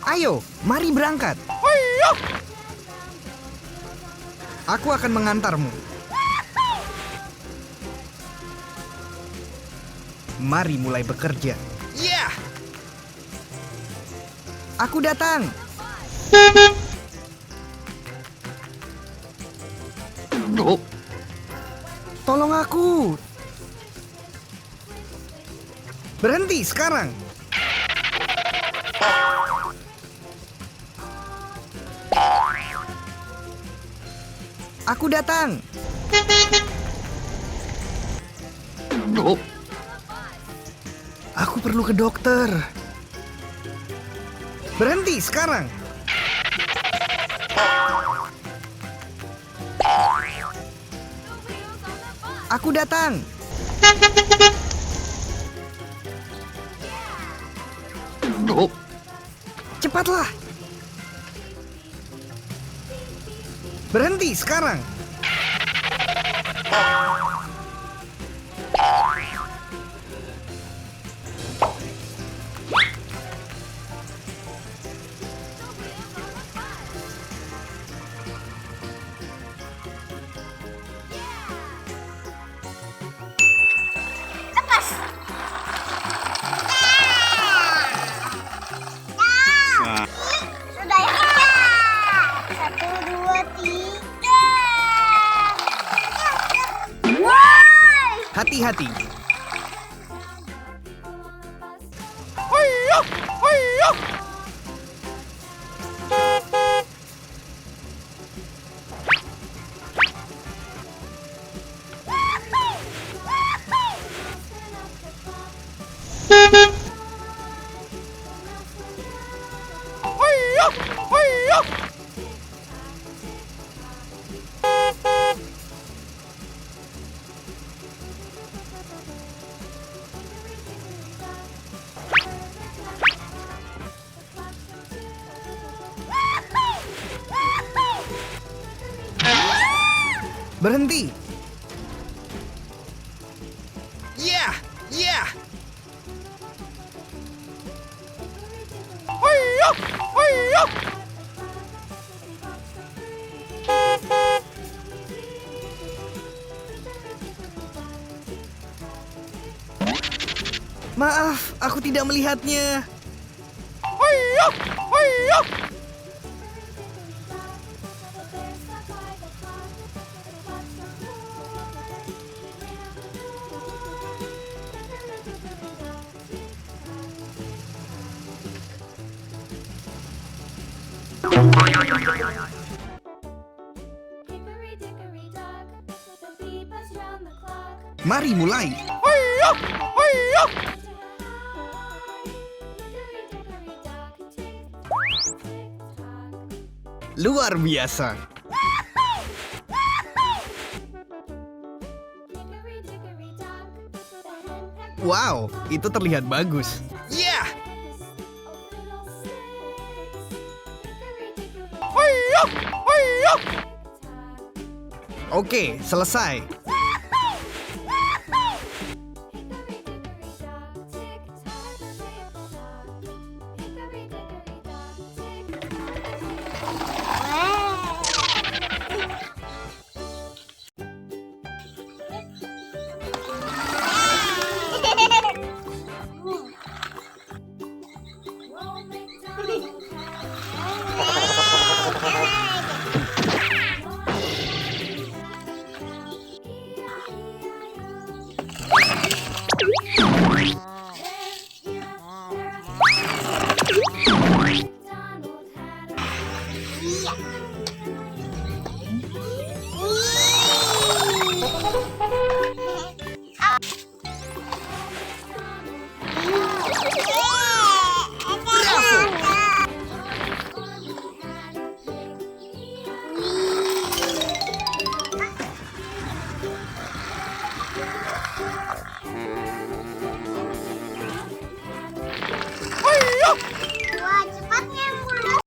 Ayo, mari berangkat. Aku akan mengantarmu. Mari mulai bekerja. Yeah! Aku datang. Oh, Tolong aku. Berhenti sekarang. Aku datang. oh, Aku perlu ke dokter. Berhenti sekarang. Aku datang. oh. Cepatlah. Berhenti sekarang. Sudah ya. 1, 2, 3. Woi. Hati-hati. Berhenti. Yeah! Yeah! Maaf, aku tidak melihatnya. Hickory dickory dock, the bee buzzed round the clock. Mari mulai. Hickory dickory dock, tick tick tock. Luar biasa. Hickory dickory dock, the hen pecked Wow, itu terlihat bagus. Yeah! a little sticks. Hickory dickory Oke, selesai.